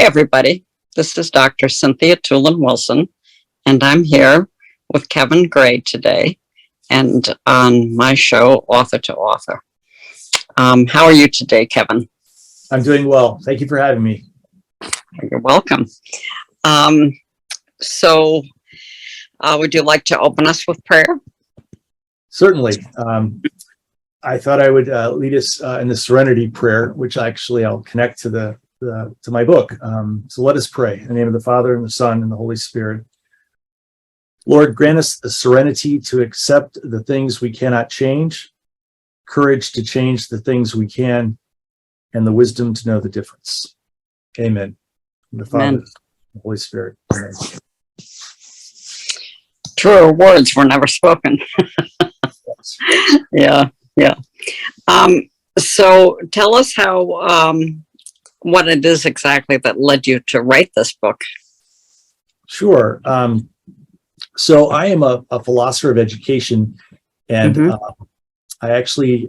everybody. This is Dr. Cynthia Toolin-Wilson, and I'm here with Kevin Gray today, and on my show, Author to Author. How are you today, Kevin? I'm doing well. Thank you for having me. You're welcome. Would you like to open us with prayer? Certainly. I thought I would lead us in the Serenity Prayer, which actually I'll connect to to my book. So let us pray. In the name of the Father, and the Son, and the Holy Spirit. Lord, grant us the serenity to accept the things we cannot change, courage to change the things we can, and the wisdom to know the difference. Amen. In the Father, and the Holy Spirit. Amen. Truer words were never spoken. Yeah. So tell us how, what it is exactly that led you to write this book. Sure. So I am a philosopher of education, and I actually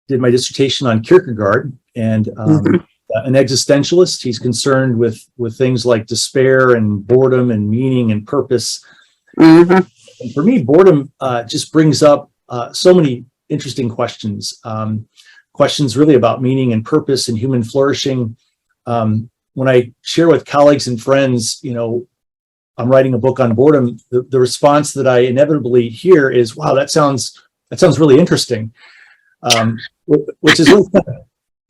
did my dissertation on Kierkegaard, and an existentialist. He's concerned with things like despair and boredom and meaning and purpose. And for me, boredom just brings up so many interesting questions. Questions really about meaning and purpose and human flourishing. When I share with colleagues and friends, I'm writing a book on boredom, the response that I inevitably hear is, wow, that sounds really interesting. Which is really kind of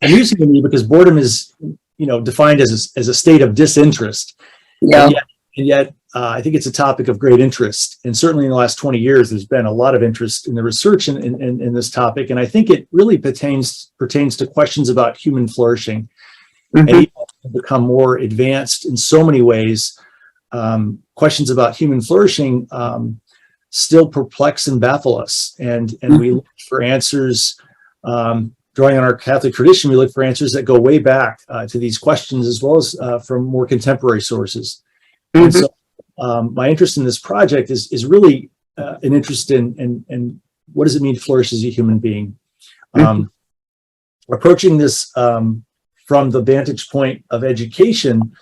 amusing to me, because boredom is, defined as a state of disinterest. Yeah. And yet I think it's a topic of great interest. And certainly in the last 20 years, there's been a lot of interest in the research in this topic. And I think it really pertains to questions about human flourishing. And even become more advanced in so many ways. Questions about human flourishing still perplex and baffle us. And we look for answers, drawing on our Catholic tradition, we look for answers that go way back to these questions, as well as from more contemporary sources. And so my interest in this project is really an interest in what does it mean to flourish as a human being. Approaching this from the vantage point of education,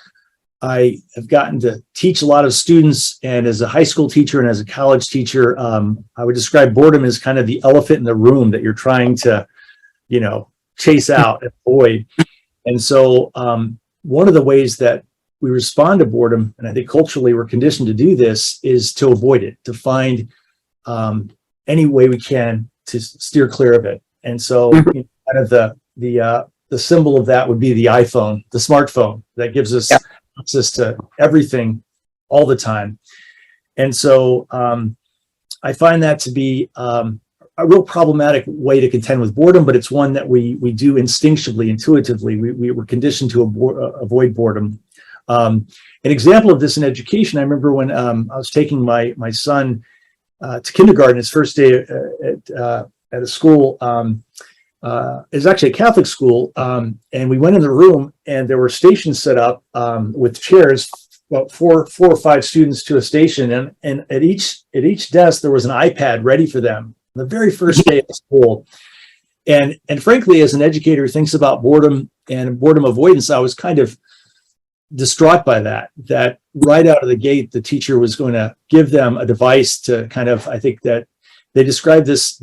I have gotten to teach a lot of students, and as a high school teacher and as a college teacher, I would describe boredom as kind of the elephant in the room that you're trying to, chase out and avoid. And so one of the ways that we respond to boredom, and I think culturally we're conditioned to do this, is to avoid it, to find any way we can to steer clear of it. And so kind of the symbol of that would be the iPhone, the smartphone that gives us access to everything all the time. And so I find that to be a real problematic way to contend with boredom, but it's one that we do instinctively, intuitively. We were conditioned to avoid boredom. An example of this in education, I remember when I was taking my son to kindergarten, his first day at a school. It was actually a Catholic school, and we went in the room, and there were stations set up with chairs, about four or five students to a station, and at each desk there was an iPad ready for them. The very first day of school. And frankly, as an educator who thinks about boredom and boredom avoidance, I was kind of distraught by that right out of the gate, the teacher was going to give them a device to kind of, I think that they describe this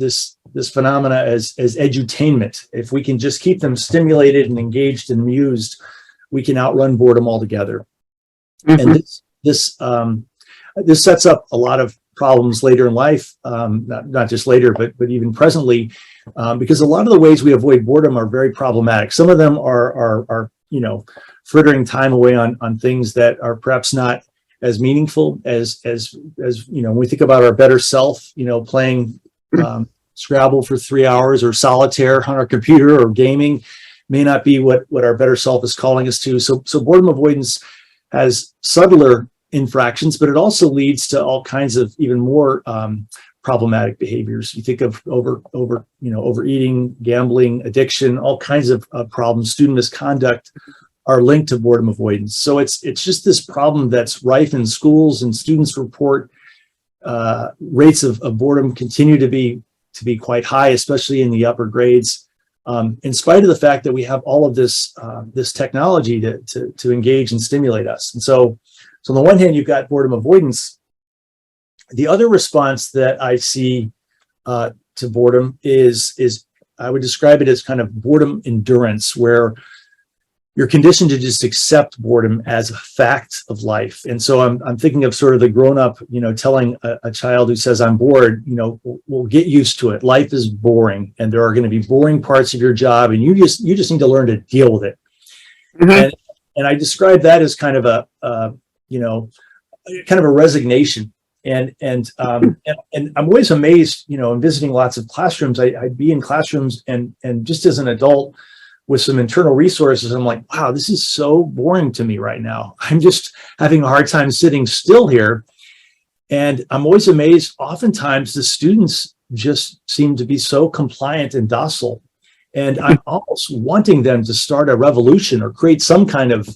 phenomena as edutainment. If we can just keep them stimulated and engaged and amused, we can outrun boredom altogether. And this sets up a lot of problems later in life, not just later, but even presently, because a lot of the ways we avoid boredom are very problematic. Some of them are frittering time away on things that are perhaps not as meaningful as when we think about our better self, playing Scrabble for 3 hours or solitaire on our computer or gaming may not be what our better self is calling us to. So boredom avoidance has subtler infractions, but it also leads to all kinds of even more problematic behaviors. You think of overeating, gambling, addiction, all kinds of problems. Student misconduct are linked to boredom avoidance. So it's just this problem that's rife in schools, and students report rates of boredom continue to be quite high, especially in the upper grades. in spite of the fact that we have all of this this technology to engage and stimulate us. And so on the one hand, you've got boredom avoidance. The other response that I see to boredom is I would describe it as kind of boredom endurance, where you're conditioned to just accept boredom as a fact of life. And so I'm thinking of sort of the grown-up, telling a child who says, I'm bored, we'll get used to it. Life is boring, and there are going to be boring parts of your job, and you just need to learn to deal with it. Mm-hmm. And I describe that as kind of a resignation. And I'm always amazed, in visiting lots of classrooms. I'd be in classrooms and just as an adult with some internal resources, I'm like, wow, this is so boring to me right now. I'm just having a hard time sitting still here. And I'm always amazed. Oftentimes the students just seem to be so compliant and docile. And I'm almost wanting them to start a revolution or create some kind of,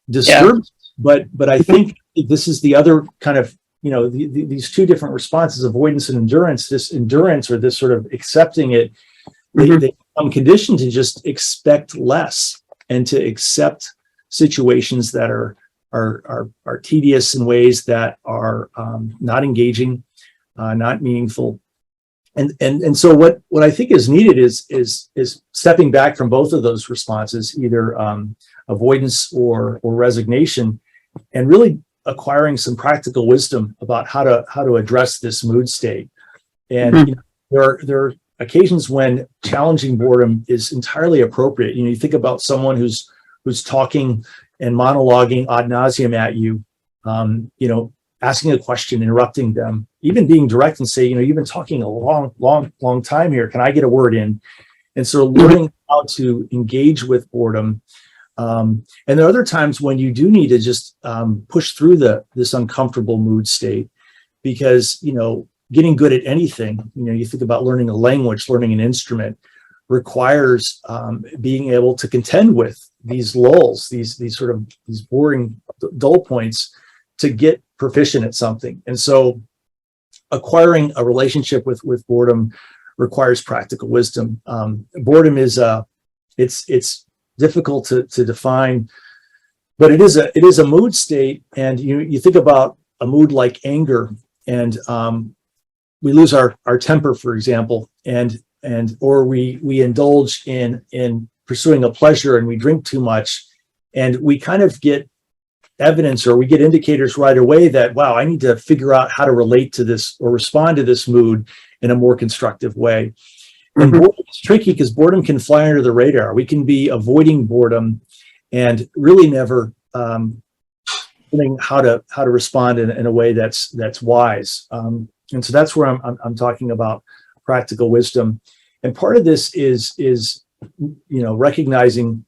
disturbance. Yeah. But I think this is the other kind of, these two different responses, avoidance and endurance. This endurance, or this sort of accepting it, they become conditioned to just expect less and to accept situations that are tedious in ways that are not engaging, not meaningful. And so what I think is needed is stepping back from both of those responses, either avoidance or resignation, and really acquiring some practical wisdom about how to address this mood state. And there are occasions when challenging boredom is entirely appropriate. You think about someone who's talking and monologuing ad nauseum at you, asking a question, interrupting them, even being direct and say, you've been talking a long time here. Can I get a word in? And so learning how to engage with boredom. And there are other times when you do need to just push through this uncomfortable mood state, because, getting good at anything, you think about learning a language, learning an instrument, requires being able to contend with these lulls, these boring, dull points, to get proficient at something. And so acquiring a relationship with boredom requires practical wisdom. Boredom is it's difficult to define, but it is a mood state. And you think about a mood like anger, and we lose our temper, for example, or we indulge in pursuing a pleasure, and we drink too much, and we kind of get evidence, or we get indicators right away that, wow, I need to figure out how to relate to this or respond to this mood in a more constructive way. And boredom is tricky because boredom can fly under the radar. We can be avoiding boredom and really never learning how to respond in a way that's wise. And so that's where I'm talking about practical wisdom. And part of this is recognizing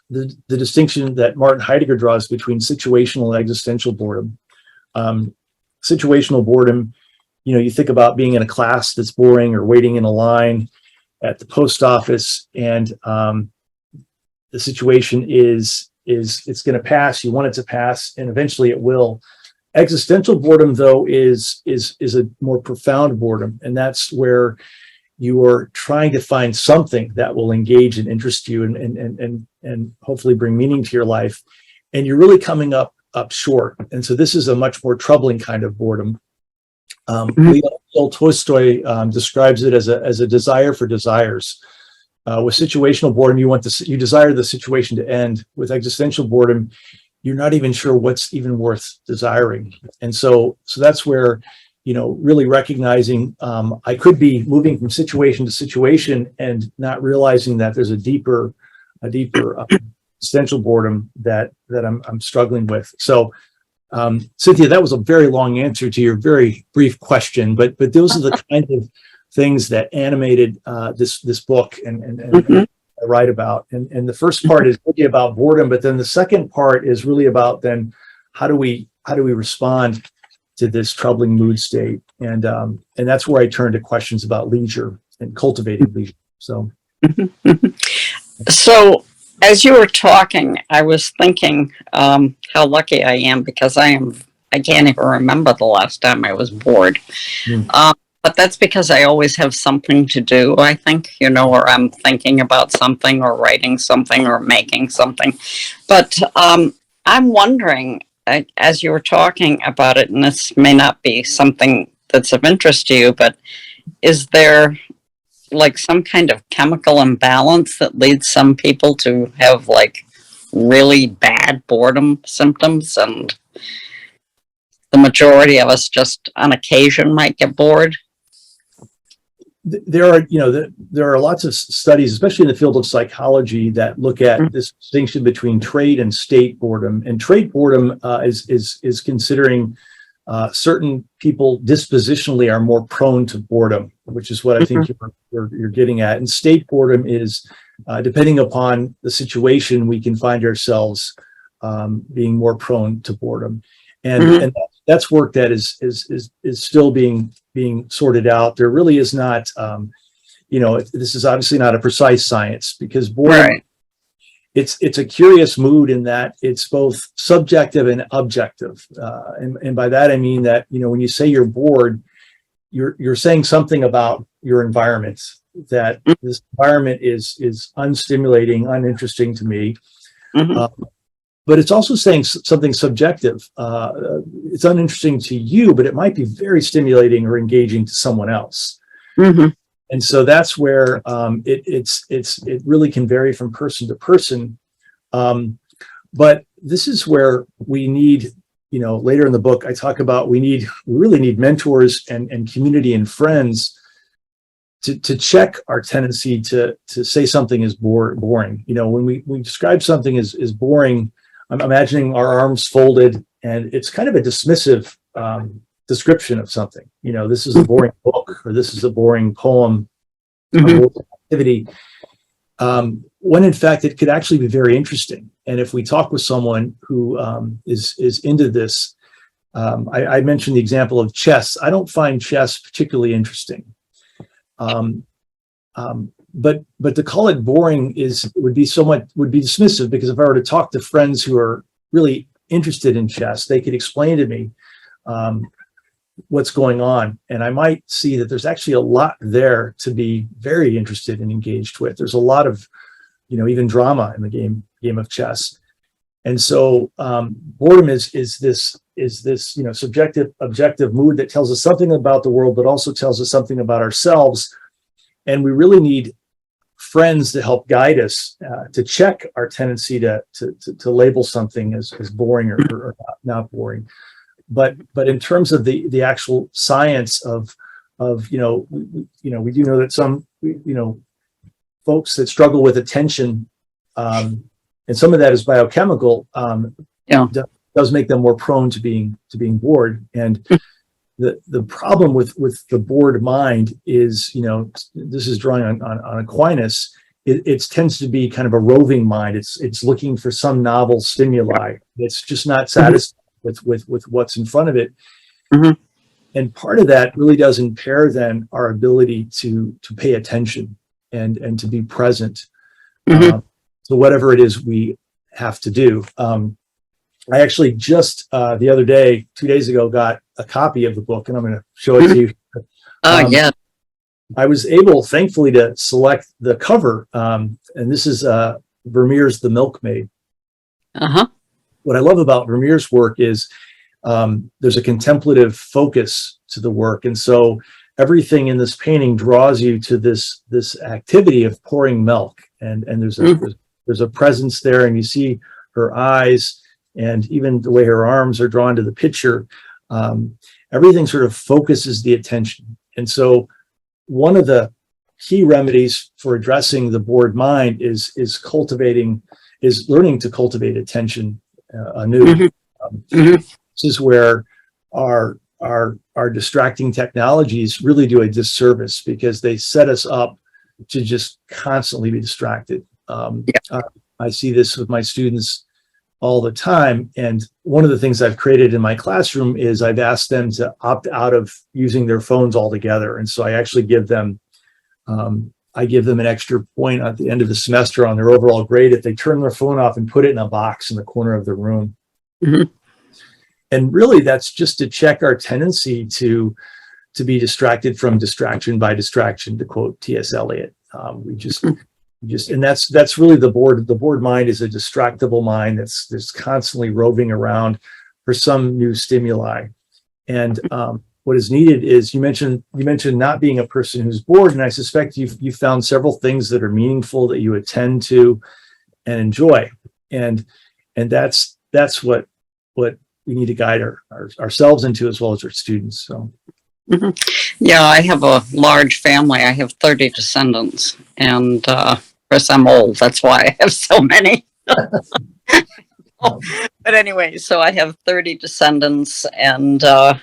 the distinction that Martin Heidegger draws between situational and existential boredom. Situational boredom, you think about being in a class that's boring, or waiting in a line at the post office, and the situation is it's going to pass. You want it to pass, and eventually it will. Existential boredom, though, is a more profound boredom, and that's where you are trying to find something that will engage and interest you and hopefully bring meaning to your life, and you're really coming up short. And so this is a much more troubling kind of boredom. Leo Tolstoy describes it as a desire for desires. With situational boredom, you desire the situation to end. With existential boredom, you're not even sure what's even worth desiring. And so that's where, really recognizing I could be moving from situation to situation and not realizing that there's a deeper existential boredom that I'm struggling with. So Cynthia, that was a very long answer to your very brief question, but those are the kind of things that animated this book and I write about. And the first part is really about boredom, but then the second part is really about then how do we respond to this troubling mood state? And that's where I turn to questions about leisure and cultivating leisure. So as you were talking, I was thinking how lucky I am, because I can't even remember the last time I was bored. But that's because I always have something to do, I think, or I'm thinking about something or writing something or making something. But I'm wondering, as you were talking about it, and this may not be something that's of interest to you, but is there like some kind of chemical imbalance that leads some people to have like really bad boredom symptoms, and the majority of us just on occasion might get bored? There are, there are lots of studies, especially in the field of psychology, that look at this distinction between trait and state boredom. And trait boredom is considering certain people dispositionally are more prone to boredom, which is what I think you're getting at. And state boredom is, depending upon the situation, we can find ourselves being more prone to boredom. And that's work that is still being sorted out. There really is not, this is obviously not a precise science, because boredom, it's a curious mood in that it's both subjective and objective. And by that I mean that, when you say you're bored, you're saying something about your environment, that this environment is unstimulating, uninteresting to me. But it's also saying something subjective. It's uninteresting to you, but it might be very stimulating or engaging to someone else. And so that's where it really can vary from person to person. But this is where we need, later in the book, I talk about we really need mentors and community and friends to check our tendency to say something is boring. When we describe something as boring, I'm imagining our arms folded, and it's kind of a dismissive description of something. This is a boring book, or this is a boring poem, a boring activity. When in fact it could actually be very interesting. And if we talk with someone who is into this, I mentioned the example of chess. I don't find chess particularly interesting. But to call it boring would be dismissive, because if I were to talk to friends who are really interested in chess, they could explain to me what's going on, and I might see that there's actually a lot there to be very interested and engaged with. There's a lot of, even drama in the game of chess. And so boredom is this subjective, objective mood that tells us something about the world, but also tells us something about ourselves. And we really need friends to help guide us, to check our tendency to label something as boring or not boring. But in terms of the actual science of we do know that some folks that struggle with attention, and some of that is biochemical, does make them more prone to being bored. And the problem with the bored mind is, this is drawing on Aquinas, it tends to be kind of a roving mind. It's looking for some novel stimuli. It's just not satisfied with what's in front of it. And part of that really does impair then our ability to pay attention and to be present to whatever it is we have to do. I actually just the other day, 2 days ago, got a copy of the book, and I'm going to show it to you. Yeah. I was able, thankfully, to select the cover, and this is Vermeer's The Milkmaid. What I love about Vermeer's work is there's a contemplative focus to the work, and so everything in this painting draws you to this activity of pouring milk, and there's a presence there, and you see her eyes, and even the way her arms are drawn to the picture. Everything sort of focuses the attention. And so one of the key remedies for addressing the bored mind is learning to cultivate attention anew. This is where our distracting technologies really do a disservice, because they set us up to just constantly be distracted. I see this with my students all the time. And one of the things I've created in my classroom is I've asked them to opt out of using their phones altogether. And so I actually give them an extra point at the end of the semester on their overall grade if they turn their phone off and put it in a box in the corner of the room. And really, that's just to check our tendency to to be distracted from distraction by distraction, to quote T.S. Eliot. We just, and that's really the bored. The bored mind is a distractible mind that's constantly roving around for some new stimuli. And what is needed is, you mentioned not being a person who's bored, and I suspect you've found several things that are meaningful that you attend to and enjoy, and that's what we need to guide ourselves into, as well as our students. So. Mm-hmm. Yeah, I have a large family. I have 30 descendants, and of course I'm old. That's why I have so many. But anyway, so I have 30 descendants, and a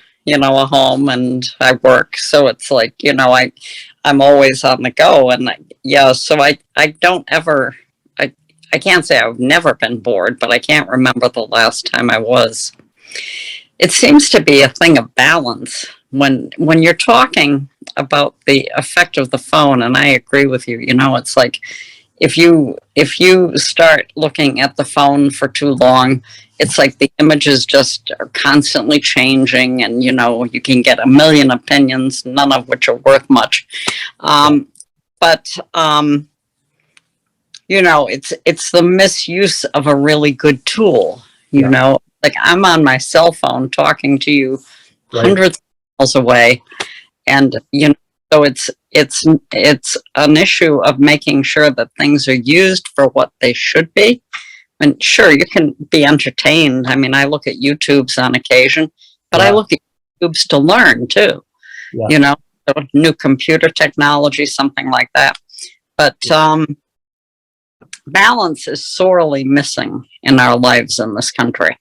home, and I work. So it's like, I'm always on the go, and so I don't ever. I can't say I've never been bored, but I can't remember the last time I was. It seems to be a thing of balance when you're talking about the effect of the phone, and I agree with you. It's like if you start looking at the phone for too long, it's like the images just are constantly changing, and you can get a million opinions, none of which are worth much. It's the misuse of a really good tool. Like I'm on my cell phone talking to you hundreds of miles away, and so it's an issue of making sure that things are used for what they should be. And sure, you can be entertained. I mean, I look at YouTubes on occasion, but I look at YouTubes to learn too. So new computer technology, something like that. But balance is sorely missing in our lives in this country.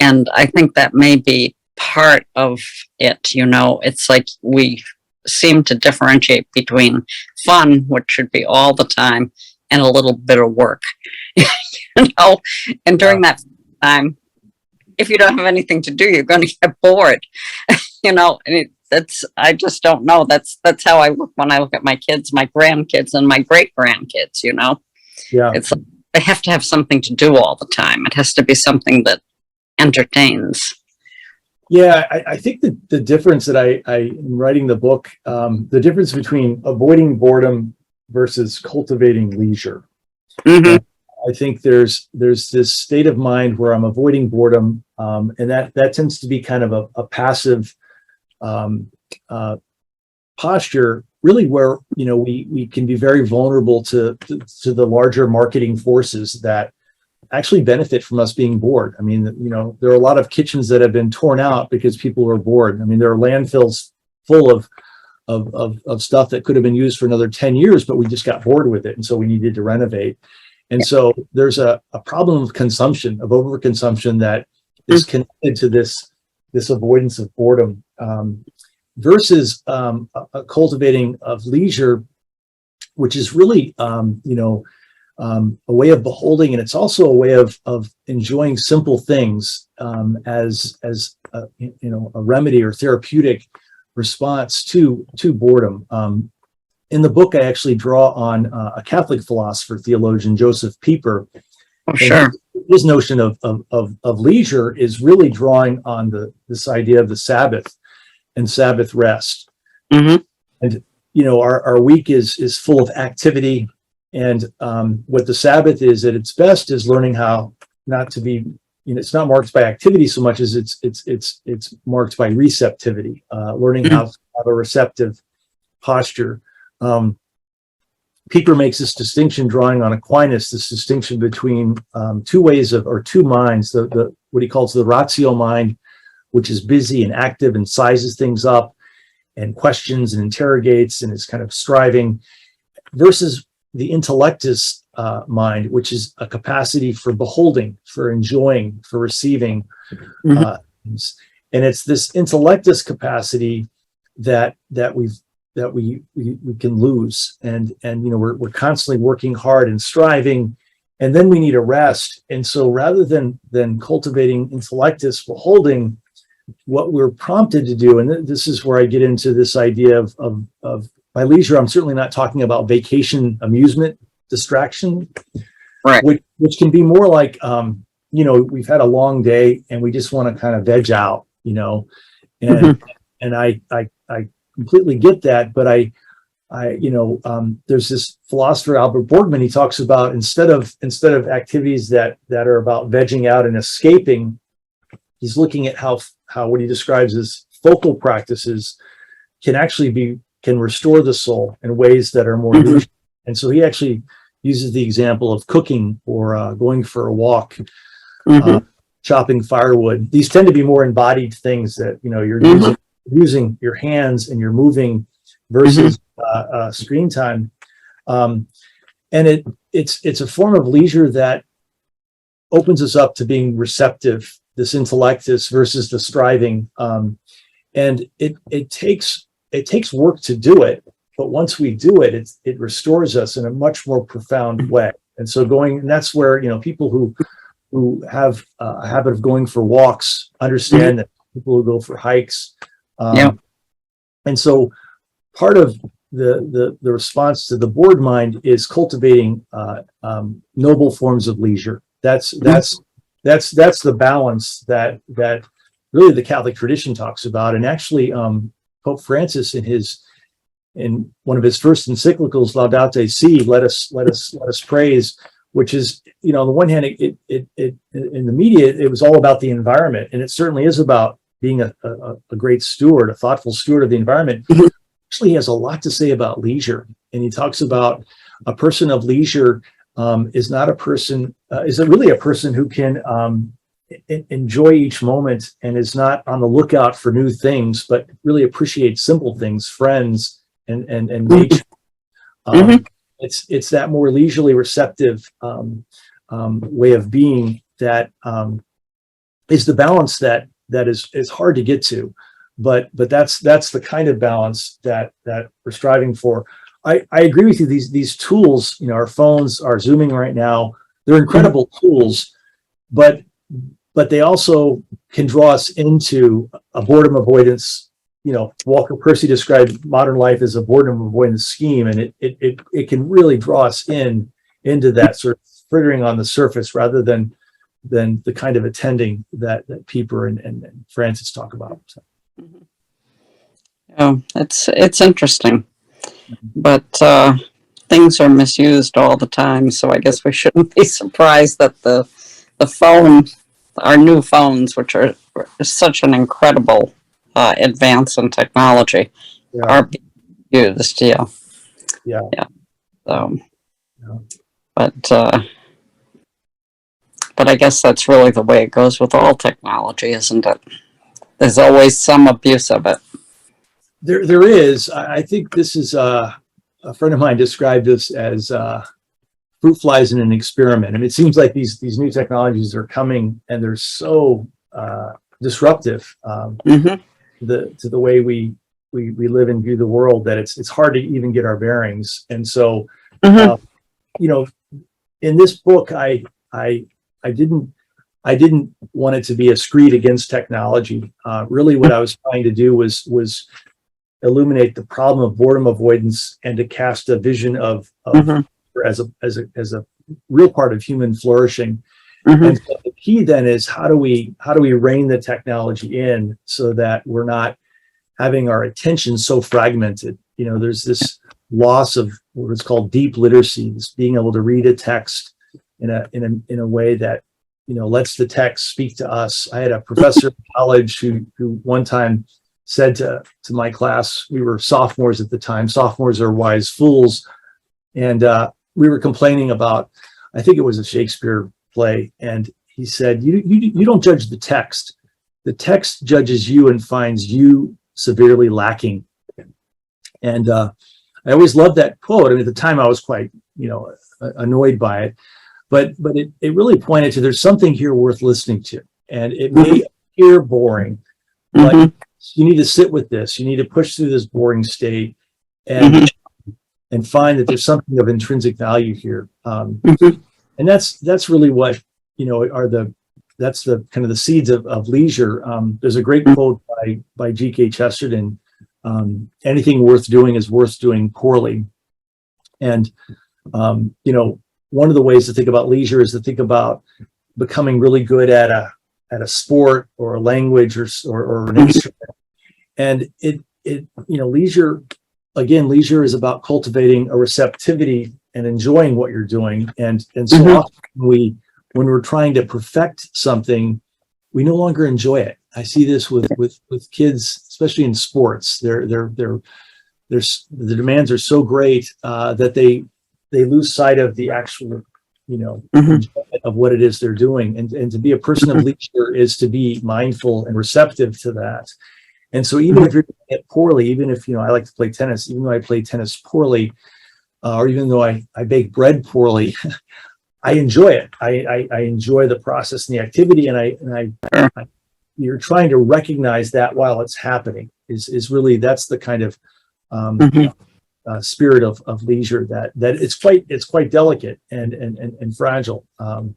And I think that may be part of it. It's like we seem to differentiate between fun, which should be all the time, and a little bit of work. And during that time, if you don't have anything to do, you're going to get bored. I just don't know. That's how I look when I look at my kids, my grandkids, and my great grandkids. It's like they have to have something to do all the time. It has to be something that entertains. Yeah, I think the difference that I in writing the book, the difference between avoiding boredom versus cultivating leisure. Mm-hmm. I think there's this state of mind where I'm avoiding boredom, and that tends to be kind of a passive posture, really, where we can be very vulnerable to the larger marketing forces that actually benefit from us being bored. I mean, there are a lot of kitchens that have been torn out because people are bored. I mean, there are landfills full of stuff that could have been used for another 10 years, but we just got bored with it, and so we needed to renovate. And so there's a problem of consumption, of overconsumption, that is connected to this avoidance of boredom, versus a cultivating of leisure, which is really a way of beholding, and it's also a way of enjoying simple things as a remedy or therapeutic response to boredom. In the book, I actually draw on a Catholic philosopher, theologian, Joseph Pieper. Oh, sure. His notion of leisure is really drawing on this idea of the Sabbath and Sabbath rest. Mm-hmm. And our week is full of activity, and what the Sabbath is at its best is learning how not to be. It's not marked by activity so much as it's marked by receptivity. Learning how to have a receptive posture. Pieper makes this distinction, drawing on Aquinas, this distinction between two ways or two minds, the what he calls the ratio mind, which is busy and active and sizes things up and questions and interrogates and is kind of striving, versus the intellectus mind, which is a capacity for beholding, for enjoying, for receiving. And it's this intellectus capacity that we can lose, and we're constantly working hard and striving, and then we need a rest. And so rather than cultivating intellectus beholding, what we're prompted to do, and this is where I get into this idea of by leisure, I'm certainly not talking about vacation, amusement, distraction, right? Which can be more like we've had a long day and we just want to kind of veg out, and I I completely get that, but there's this philosopher, Albert Borgman, he talks about instead of activities that are about vegging out and escaping, he's looking at how what he describes as focal practices can restore the soul in ways that are more neutral. And so he actually uses the example of cooking or going for a walk, chopping firewood. These tend to be more embodied things that, you're using your hands and you're moving versus screen time. And it's a form of leisure that opens us up to being receptive, this intellectus versus the striving. And it takes work to do it, but once we do it, it restores us in a much more profound way. And so and that's where, people who have a habit of going for walks understand that people who go for hikes. And so part of the response to the bored mind is cultivating noble forms of leisure. That's the balance that really the Catholic tradition talks about. And actually, Pope Francis in one of his first encyclicals, Laudate Si, let us praise, which is, on the one hand, it in the media, it was all about the environment, and it certainly is about being a great steward, a thoughtful steward of the environment. Actually, he has a lot to say about leisure, and he talks about a person of leisure is really a person who can enjoy each moment and is not on the lookout for new things, but really appreciates simple things, friends and nature. It's that more leisurely receptive way of being that is the balance that is hard to get to, but that's the kind of balance that we're striving for. I agree with you. These tools, our phones are Zooming right now. They're incredible tools, but they also can draw us into a boredom avoidance. Walker Percy described modern life as a boredom avoidance scheme, and it can really draw us into that sort of frittering on the surface rather than the kind of attending that Pieper and Francis talk about. So. Oh, it's interesting, but things are misused all the time. So I guess we shouldn't be surprised that the phone, our new phones, which are such an incredible advance in technology, are being used. Yeah. But I guess that's really the way it goes with all technology, isn't it? There's always some abuse of it. There is. I think this is a friend of mine described this as fruit flies in an experiment. I mean, it seems like these new technologies are coming and they're so disruptive to the way we live and view the world that it's hard to even get our bearings. And so, in this book, I didn't want it to be a screed against technology. Really, what I was trying to do was illuminate the problem of boredom avoidance and to cast a vision of as a real part of human flourishing. And so the key then is how do we rein the technology in so that we're not having our attention so fragmented. There's this loss of what is called deep literacy, this being able to read a text in a way that lets the text speak to us. I had a professor in college who one time said to my class, we were sophomores at the time, sophomores are wise fools, and we were complaining about, I think it was a Shakespeare play, and he said, you don't judge the text judges you and finds you severely lacking. And I always loved that quote. I mean, at the time I was quite annoyed by it, but it really pointed to there's something here worth listening to, and it may appear boring, but you need to sit with this. You need to push through this boring state and find that there's something of intrinsic value here. And that's really what that's the kind of the seeds of leisure. There's a great quote by G.K. Chesterton. Anything worth doing is worth doing poorly. And one of the ways to think about leisure is to think about becoming really good at a sport or a language or an instrument. And leisure, again, leisure is about cultivating a receptivity and enjoying what you're doing. And so often when we're trying to perfect something, we no longer enjoy it. I see this with kids, especially in sports. The demands are so great that they lose sight of the actual, enjoyment of what it is they're doing. And to be a person of leisure is to be mindful and receptive to that. And so even if you're doing it poorly, even if, I like to play tennis, even though I play tennis poorly, or even though I bake bread poorly, I enjoy it. I enjoy the process and the activity, and you're trying to recognize that while it's happening is really, that's the kind of spirit of leisure that it's quite delicate and fragile. And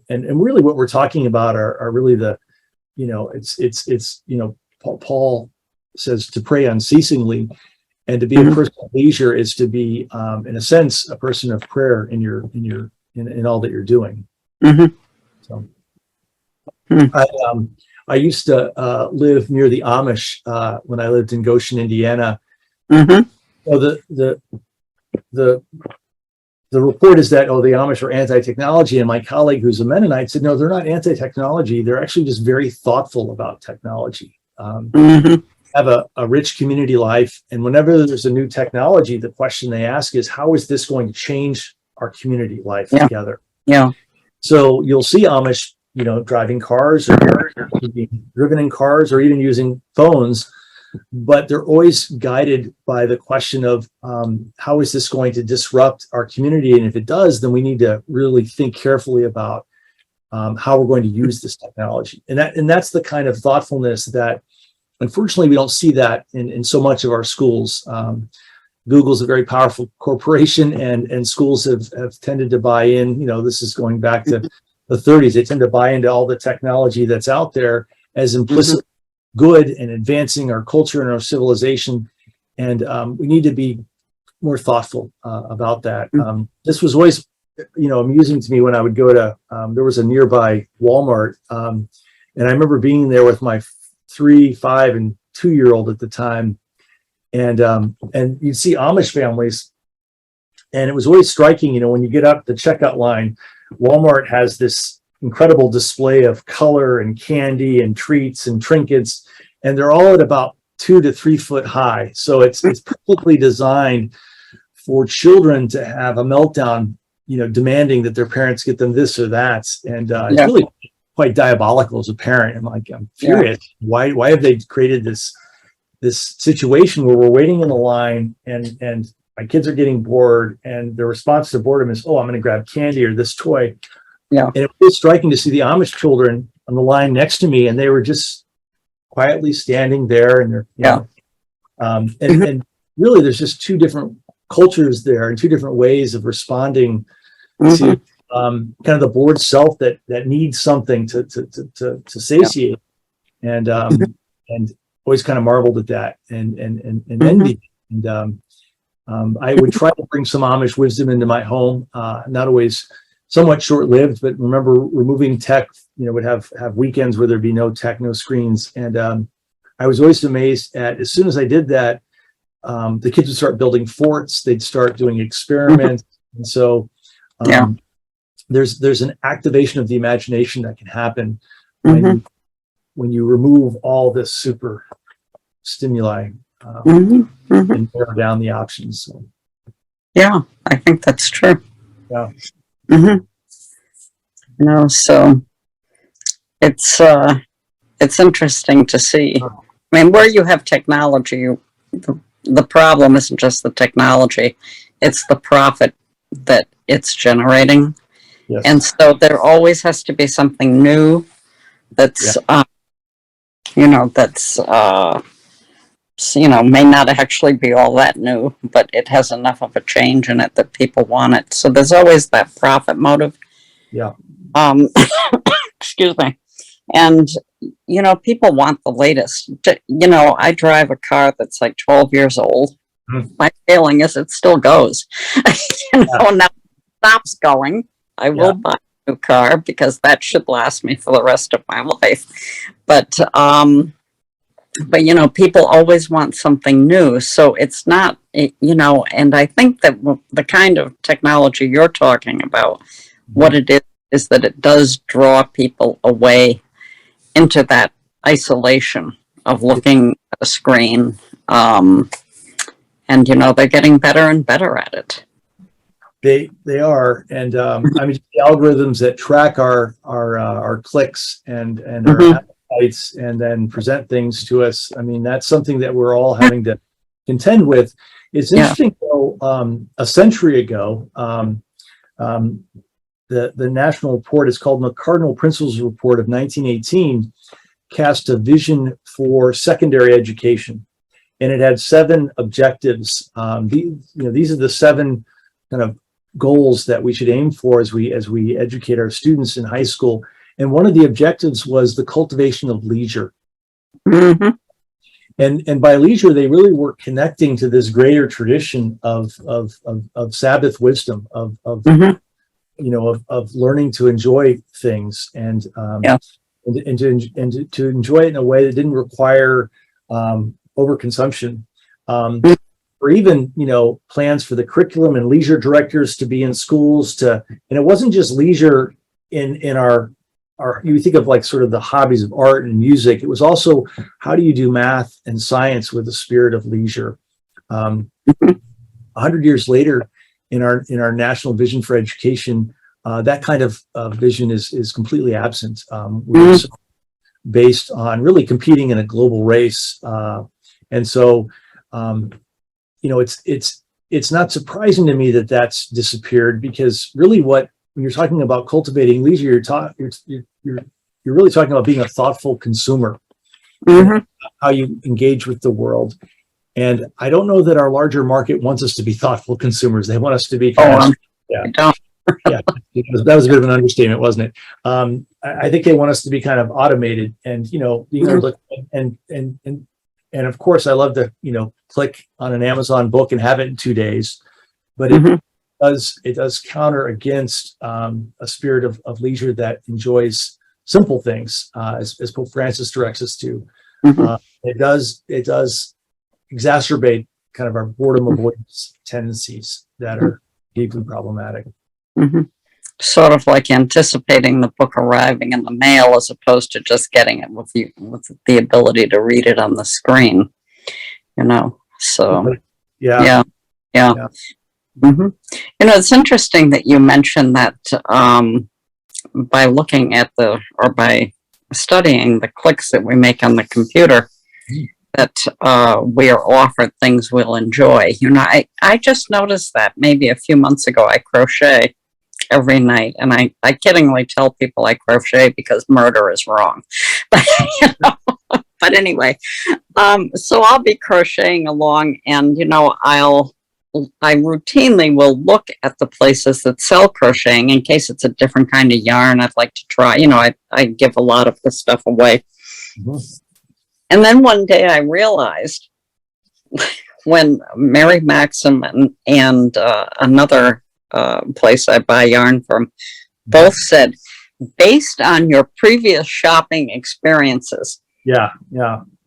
really what we're talking about are really the, Paul says to pray unceasingly, and to be a person of leisure is to be, in a sense, a person of prayer in all that you're doing. So, I used to live near the Amish when I lived in Goshen, Indiana. So the report is that, the Amish are anti-technology, and my colleague who's a Mennonite said, no, they're not anti-technology. They're actually just very thoughtful about technology. Have a rich community life, and whenever there's a new technology, the question they ask is, how is this going to change our community life together? So you'll see Amish, driving cars or being driven in cars or even using phones, but they're always guided by the question of how is this going to disrupt our community? And if it does, then we need to really think carefully about how we're going to use this technology. And that's the kind of thoughtfulness that, unfortunately, we don't see that in so much of our schools. Google's a very powerful corporation, and schools have tended to buy in. This is going back to the 30s. They tend to buy into all the technology that's out there as implicit good and advancing our culture and our civilization. And we need to be more thoughtful about that. This was always, amusing to me when I would go to, there was a nearby Walmart. And I remember being there with my 3, 5, and 2-year-old at the time. And you'd see Amish families, and it was always striking, when you get up the checkout line, Walmart has this incredible display of color and candy and treats and trinkets, and they're all at about 2 to 3 foot high. So it's perfectly designed for children to have a meltdown, demanding that their parents get them this or that. And it's really quite diabolical as a parent. I'm furious. Why have they created this situation where we're waiting in the line and my kids are getting bored, and their response to boredom is, I'm going to grab candy or this toy. And it was striking to see the Amish children on the line next to me, and they were just quietly standing there, and they're, and really there's just 2 different cultures there and 2 different ways of responding to kind of the bored self that needs something to satiate, and always kind of marveled at that and envy. And I would try to bring some Amish wisdom into my home, not always, somewhat short-lived, but remember removing tech, would have weekends where there'd be no tech, no screens. And I was always amazed at, as soon as I did that, the kids would start building forts, they'd start doing experiments. And so there's an activation of the imagination that can happen when you remove all this super stimuli and narrow down the options. So. Yeah, I think that's true. Yeah. So it's interesting to see. I mean, where you have technology, the problem isn't just the technology, it's the profit that it's generating. Yes. And so there always has to be something new that's, may not actually be all that new, but it has enough of a change in it that people want it. So there's always that profit motive. Yeah. Excuse me. And, people want the latest. I drive a car that's like 12 years old. My feeling is it still goes. Now it stops going. I will buy a new car because that should last me for the rest of my life. But but people always want something new, so it's not, and I think that the kind of technology you're talking about, what it is that it does draw people away into that isolation of looking at a screen, and they're getting better and better at it. They are, and I mean, the algorithms that track our clicks and our appetites, and then present things to us. I mean, that's something that we're all having to contend with. It's interesting, though. A century ago, the national report is called the Cardinal Principles Report of 1918, cast a vision for secondary education, and it had 7 objectives. These are the 7 kind of goals that we should aim for as we educate our students in high school. And one of the objectives was the cultivation of leisure. Mm-hmm. And by leisure, they really were connecting to this greater tradition of Sabbath wisdom, of learning to enjoy things, and to enjoy it in a way that didn't require overconsumption. Or even, plans for the curriculum and leisure directors to be in schools and it wasn't just leisure in our, you think of like sort of the hobbies of art and music. It was also, how do you do math and science with the spirit of leisure? 100 years later, in our national vision for education, that kind of vision is completely absent. We're based on really competing in a global race. And so, it's not surprising to me that that's disappeared, because really when you're talking about cultivating leisure, you're really talking about being a thoughtful consumer, how you engage with the world. And I don't know that our larger market wants us to be thoughtful consumers. They want us to be that was a bit of an understatement, wasn't it? I think they want us to be kind of automated and, being able to, and of course, I love to, click on an Amazon book and have it in 2 days, but it does counter against a spirit of leisure that enjoys simple things, as Pope Francis directs us to. It does exacerbate kind of our boredom avoidance tendencies that are deeply problematic. Sort of like anticipating the book arriving in the mail, as opposed to just getting it with the ability to read it on the screen, so yeah. It's interesting that you mentioned that by looking at by studying the clicks that we make on the computer, that we are offered things we'll enjoy. I just noticed that maybe a few months ago. I crochet every night, and I kiddingly tell people I crochet because murder is wrong, but anyway, so I'll be crocheting along, and I routinely will look at the places that sell crocheting in case it's a different kind of yarn I'd like to try. I give a lot of the stuff away. And then one day I realized, when Mary Maxim and another place I buy yarn from both said, based on your previous shopping experiences. Yeah.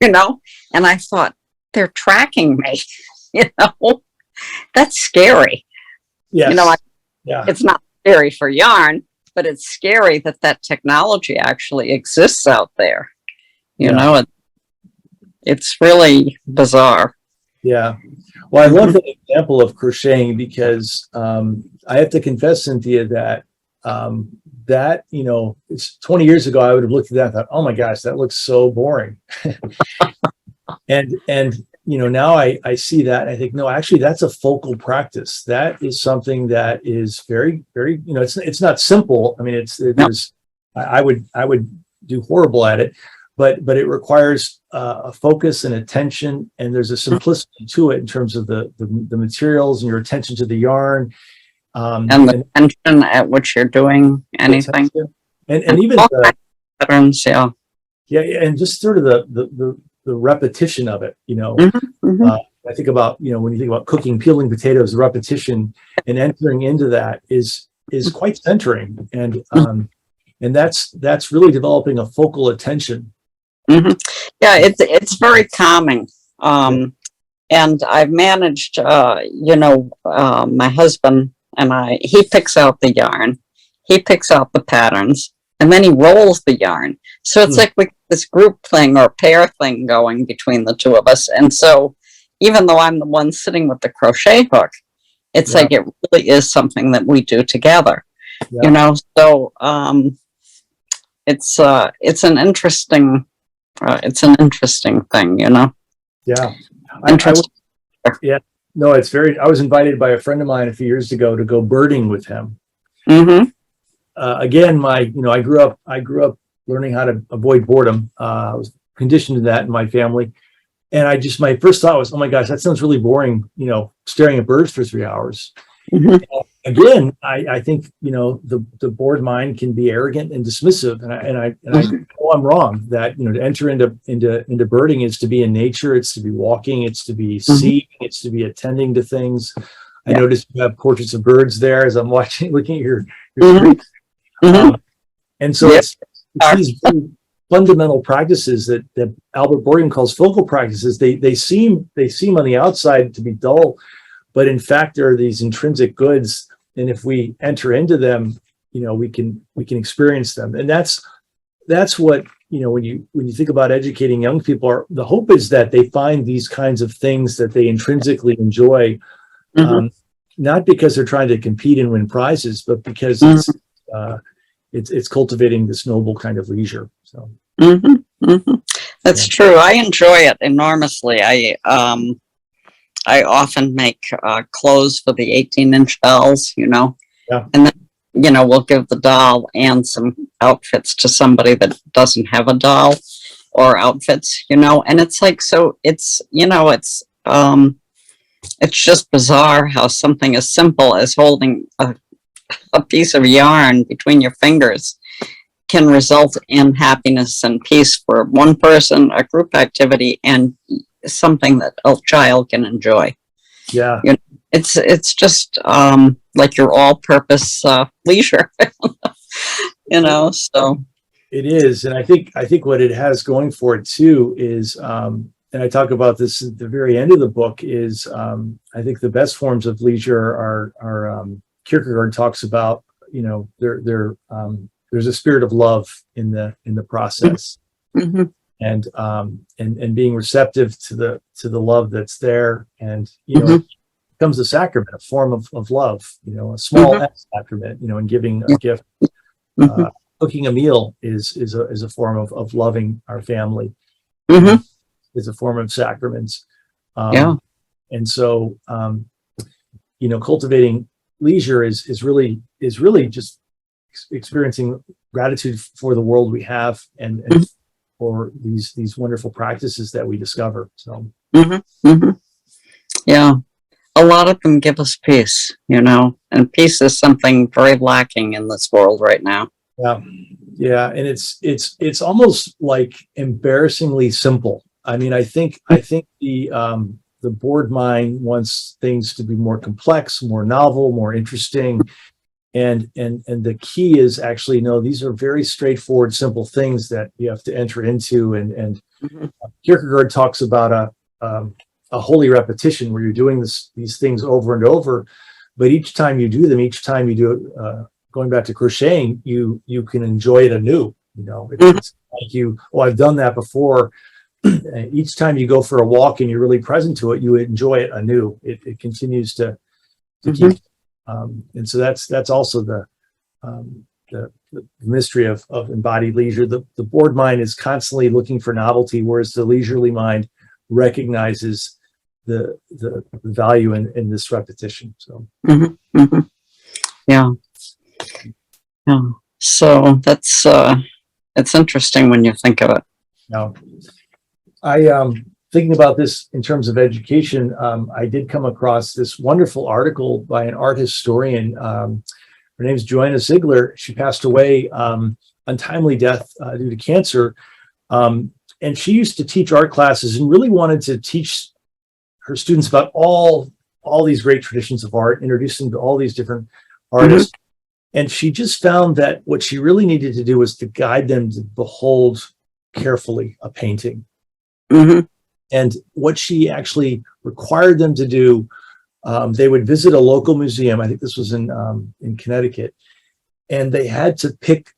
And I thought, they're tracking me. That's scary. Yes. It's not scary for yarn, but it's scary that technology actually exists out there. It's really bizarre. Yeah. Well, I love the example of crocheting, because I have to confess, Cynthia, that it's 20 years ago, I would have looked at that and thought, oh my gosh, that looks so boring. and now I see that and I think, no, actually that's a focal practice. That is something that is very, very, it's not simple. I mean, I would do horrible at it, but it requires a focus and attention, and there's a simplicity to it in terms of the materials and your attention to the yarn, and the attention at which you're doing anything, and even the patterns, and just sort of the repetition of it. I think about when you think about cooking, peeling potatoes, the repetition and entering into that is quite centering, and that's really developing a focal attention. hmm Yeah, it's very calming. And I've managed, my husband and he picks out the yarn, he picks out the patterns, and then he rolls the yarn. So it's like this group thing or pair thing going between the two of us. And so even though I'm the one sitting with the crochet hook, it's like it really is something that we do together, So it's an interesting thing, Yeah. Interesting. Yeah. No, it's I was invited by a friend of mine a few years ago to go birding with him. Mm-hmm. Again, I grew up learning how to avoid boredom. I was conditioned to that in my family. And my first thought was, oh my gosh, that sounds really boring, staring at birds for 3 hours. Mm-hmm. Again, I think, the bored mind can be arrogant and dismissive. And I know I'm wrong that, to enter into birding is to be in nature. It's to be walking. It's to be seeing. It's to be attending to things. I noticed you have portraits of birds there as I'm looking at your screen. And so it's these fundamental practices that Albert Boredom calls focal practices. They seem on the outside to be dull, but in fact there are these intrinsic goods, and if we enter into them, we can experience them. And that's what, when you think about educating young people, the hope is that they find these kinds of things that they intrinsically enjoy, not because they're trying to compete and win prizes, but because it's cultivating this noble kind of leisure. So that's true. I enjoy it enormously. I often make clothes for the 18-inch dolls, and then we'll give the doll and some outfits to somebody that doesn't have a doll or outfits, and it's like, so it's it's just bizarre how something as simple as holding a piece of yarn between your fingers can result in happiness and peace for one person, a group activity, and something that a child can enjoy. Yeah. It's just like your all-purpose leisure, so. It is. And I think what it has going for it too is, and I talk about this at the very end of the book, is I think the best forms of leisure are Kierkegaard talks about, there's a spirit of love in the process, and being receptive to the love that's there, and it becomes a sacrament, a form of love, a small sacrament, in giving a gift. Cooking a meal is a form of loving our family. Is a form of sacraments. And so cultivating leisure is really just experiencing gratitude for the world we have, and for these wonderful practices that we discover. So yeah, a lot of them give us peace, and peace is something very lacking in this world right now. Yeah, and it's almost like embarrassingly simple. I mean, I think the bored mind wants things to be more complex, more novel, more interesting. And the key is actually, no, these are very straightforward, simple things that you have to enter into. And Kierkegaard talks about a holy repetition, where you're doing these things over and over, but each time you do them, going back to crocheting, you can enjoy it anew. It's like I've done that before. Each time you go for a walk and you're really present to it, you enjoy it anew. It continues to keep. And so that's also the mystery of embodied leisure. The bored mind is constantly looking for novelty, whereas the leisurely mind recognizes the value in this repetition. So yeah. So that's it's interesting when you think of it. Now, thinking about this in terms of education, I did come across this wonderful article by an art historian. Her name is Joanna Ziegler. She passed away untimely death due to cancer. And she used to teach art classes and really wanted to teach her students about all these great traditions of art, introduce them to all these different artists. And she just found that what she really needed to do was to guide them to behold carefully a painting. Mm-hmm. And what she actually required them to do, they would visit a local museum. I think this was in Connecticut, and they had to pick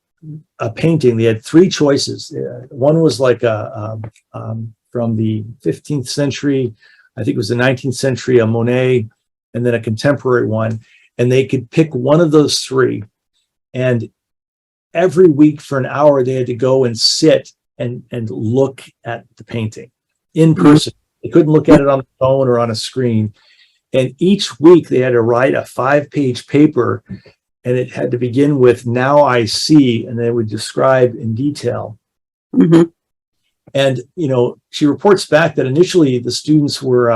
a painting. They had three choices. One was like from the 15th century, I think it was the 19th century, a Monet, and then a contemporary one. And they could pick one of those three. And every week for an hour, they had to go and sit and look at the painting in person. They couldn't look at it on the phone or on a screen. And each week they had to write a 5-page paper, and it had to begin with "Now I see," and they would describe in detail. Mm-hmm. And, she reports back that initially the students were,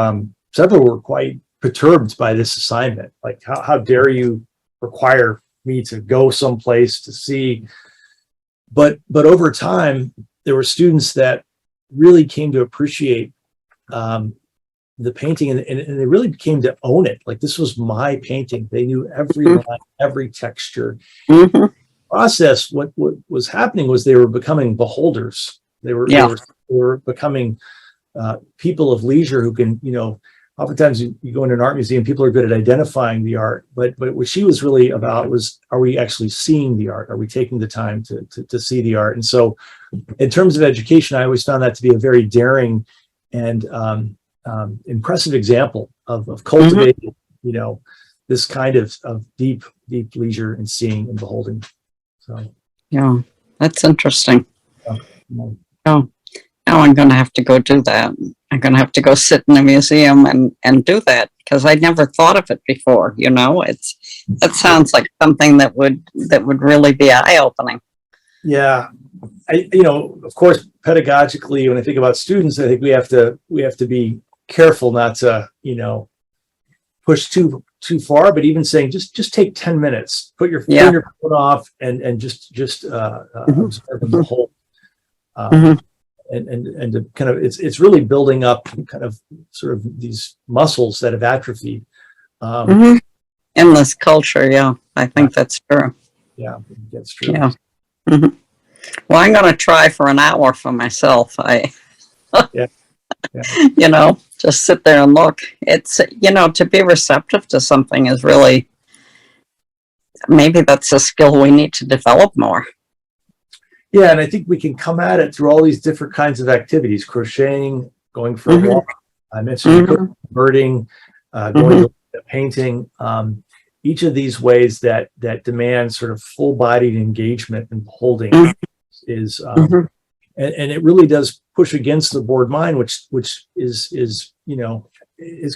several were quite perturbed by this assignment. Like, how dare you require me to go someplace to see? But over time, there were students that really came to appreciate the painting, and they really came to own it. Like, this was my painting. They knew every line, every texture. Mm-hmm. Process, what was happening was they were becoming beholders. They were becoming people of leisure who can, oftentimes you go into an art museum, people are good at identifying the art, but what she was really about was, are we actually seeing the art? Are we taking the time to see the art? And so in terms of education, I always found that to be a very daring and impressive example of cultivating, this kind of deep leisure in seeing and beholding. So, Yeah, that's interesting. yeah. Oh, now I'm going to have to go do that. I'm going to have to go sit in a museum and do that, because I never thought of it before. That sounds like something that would really be eye-opening. Yeah, of course, pedagogically, when I think about students, I think we have to be careful not to, push too far. But even saying just take 10 minutes, put your phone off, and just observe and behold. And to kind of, it's really building up kind of sort of these muscles that have atrophied In this culture. Yeah, I think that's true. Yeah, that's true. Yeah. Mm-hmm. Well, I'm going to try for an hour for myself. Just sit there and look. It's, to be receptive to something is really, maybe that's a skill we need to develop more. Yeah, and I think we can come at it through all these different kinds of activities: crocheting, going for a walk. I mentioned birding, going to painting. Each of these ways that demand sort of full-bodied engagement and holding is, and it really does push against the bored mind, which is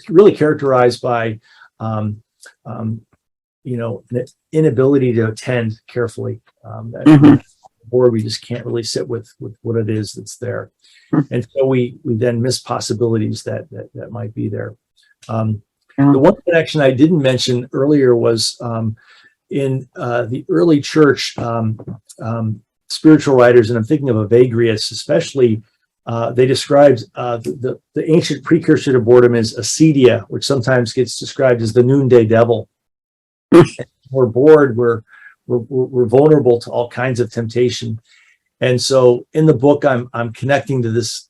really characterized by an inability to attend carefully. Bored, we just can't really sit with what it is that's there, and so we then miss possibilities that might be there. The one connection I didn't mention earlier was in the early church, spiritual writers, and I'm thinking of Evagrius especially. They described the ancient precursor to boredom as acedia, which sometimes gets described as the noonday devil. We're bored. We're vulnerable to all kinds of temptation, and so in the book, I'm connecting to this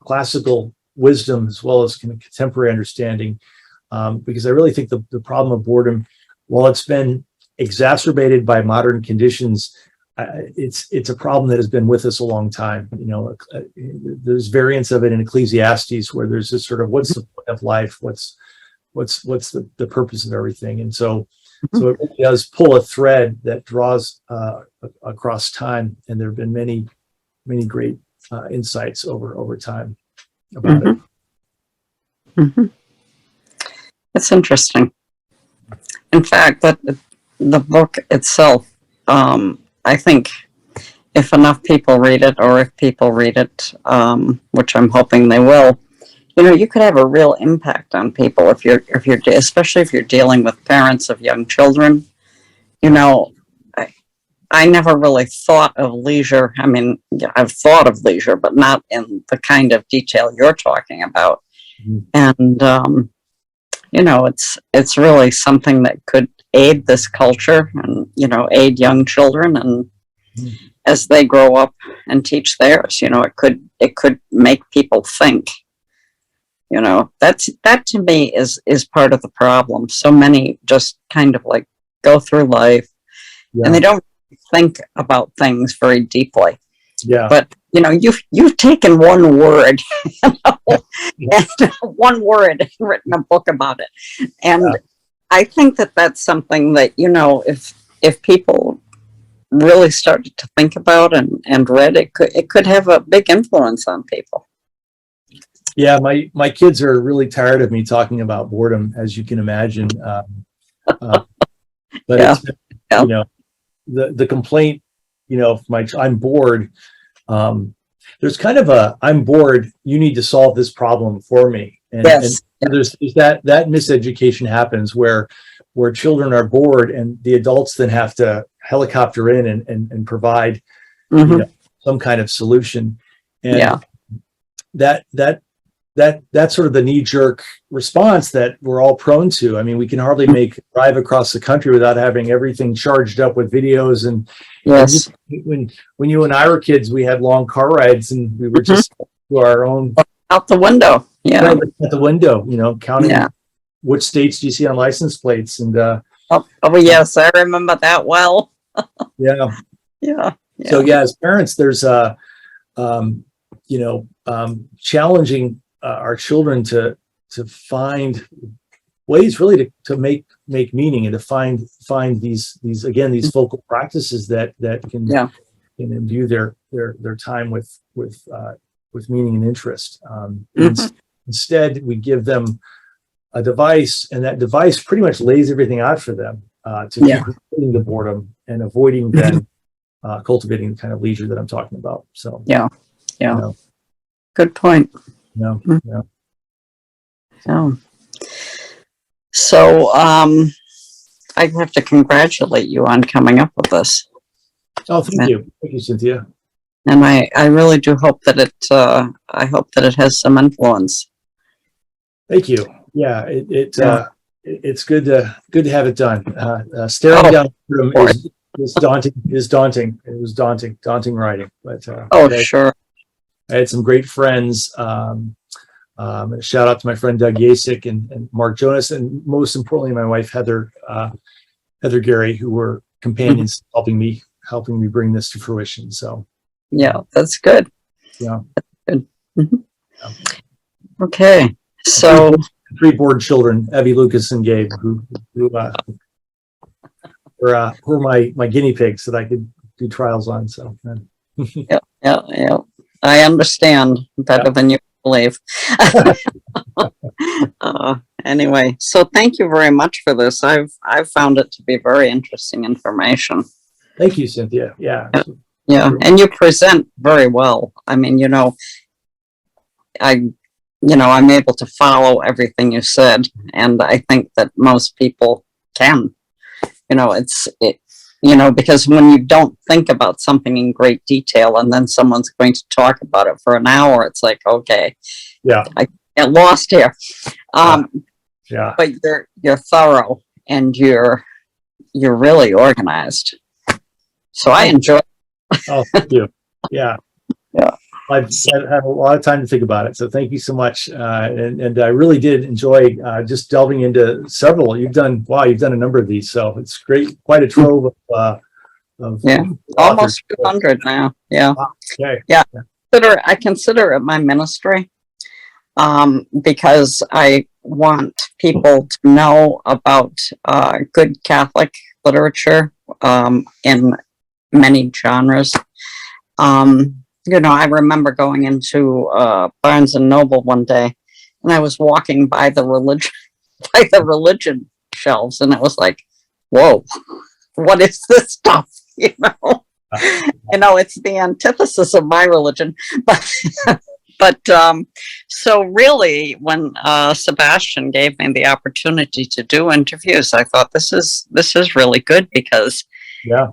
classical wisdom as well as contemporary understanding, because I really think the problem of boredom, while it's been exacerbated by modern conditions, it's a problem that has been with us a long time. There's variants of it in Ecclesiastes where there's this sort of, what's the point of life? What's the purpose of everything? And so it really does pull a thread that draws across time, and there have been many great insights over time about it. That's interesting. In fact, that the book itself, I think if enough people read it, or if people read it, which I'm hoping they will, you could have a real impact on people especially if you're dealing with parents of young children. I never really thought of leisure. I mean, I've thought of leisure, but not in the kind of detail you're talking about. And it's really something that could aid this culture and aid young children as they grow up and teach theirs. You know, it could make people think. You know, that to me is part of the problem. So many just kind of like go through life and they don't think about things very deeply. Yeah. But you know, you've taken one word, you know, and one word and written a book about it. And I think that that's something that, you know, if people really started to think about and read, it could have a big influence on people. Yeah, my kids are really tired of me talking about boredom, as you can imagine. But it's, you know, the complaint, you know, I'm bored. There's kind of I'm bored. You need to solve this problem for me. And there's that miseducation happens where children are bored and the adults then have to helicopter in and provide you know, some kind of solution. And that's sort of the knee-jerk response that we're all prone to. I mean, we can hardly drive across the country without having everything charged up with videos. And when you and I were kids, we had long car rides and we were just to our own out the window. At the window, you know, counting which states do you see on license plates. And yes, I remember that well. So as parents, there's you know, challenging our children to find ways really to make meaning and to find these again these focal practices that can imbue their time with meaning and interest. Instead, we give them a device, and that device pretty much lays everything out for them to keep avoiding the boredom and avoiding then cultivating the kind of leisure that I'm talking about. So you know, good point. So I have to congratulate you on coming up with this. Oh, thank you, Cynthia. And I really do hope that it has some influence. Thank you. Yeah, it's good to have it done. Staring down the room is daunting. It was daunting writing. But sure. I had some great friends. A shout out to my friend Doug Yasik and Mark Jonas, and most importantly, my wife Heather Gary, who were companions helping me bring this to fruition. So that's good. Yeah, that's good. Okay, so 3 bored children, Evie, Lucas, and Gabe, who were my guinea pigs that I could do trials on. So I understand better than you believe. Anyway, so thank you very much for this. I've found it to be very interesting information. Thank you, Cynthia. Yeah, and you present very well. I mean, you know, I'm able to follow everything you said, and I think that most people can. You know, because when you don't think about something in great detail and then someone's going to talk about it for an hour, it's like, okay, I get lost here. But you're thorough and you're really organized. So I enjoy it. Oh, thank you. I've had a lot of time to think about it, so thank you so much. And I really did enjoy just delving into several. You've done a number of these, so it's great. Quite a trove of almost 200 now. I consider it my ministry because I want people to know about good Catholic literature in many genres. You know, I remember going into Barnes and Noble one day, and I was walking by the religion shelves, and it was like, "Whoa, what is this stuff?" You know, it's the antithesis of my religion. But so really, when Sebastian gave me the opportunity to do interviews, I thought this is really good because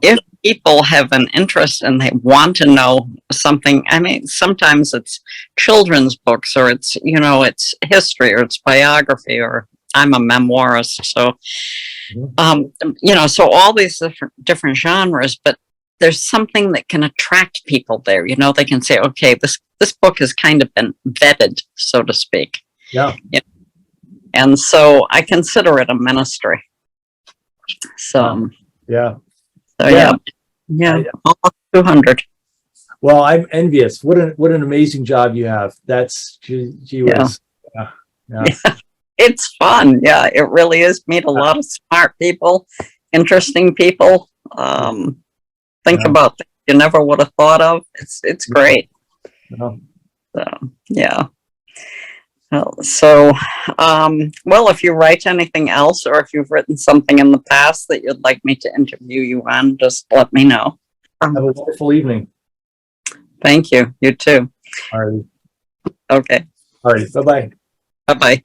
if people have an interest and they want to know something, I mean, sometimes it's children's books or it's history or it's biography, or I'm a memoirist. So, so all these different genres, but there's something that can attract people there. You know, they can say, okay, this book has kind of been vetted, so to speak. Yeah. And so I consider it a ministry. So, Yeah. yeah, almost 200. Well, I'm envious. What an amazing job you have. That's gee whiz. Yeah. It's fun. Yeah, it really is. Meet a lot of smart people, interesting people. Think about things you never would have thought of. It's great. Yeah. So, yeah. Well, if you write anything else, or if you've written something in the past that you'd like me to interview you on, just let me know. Have a wonderful evening. Thank you. You too. All right. Okay. All right. Bye-bye. Bye-bye.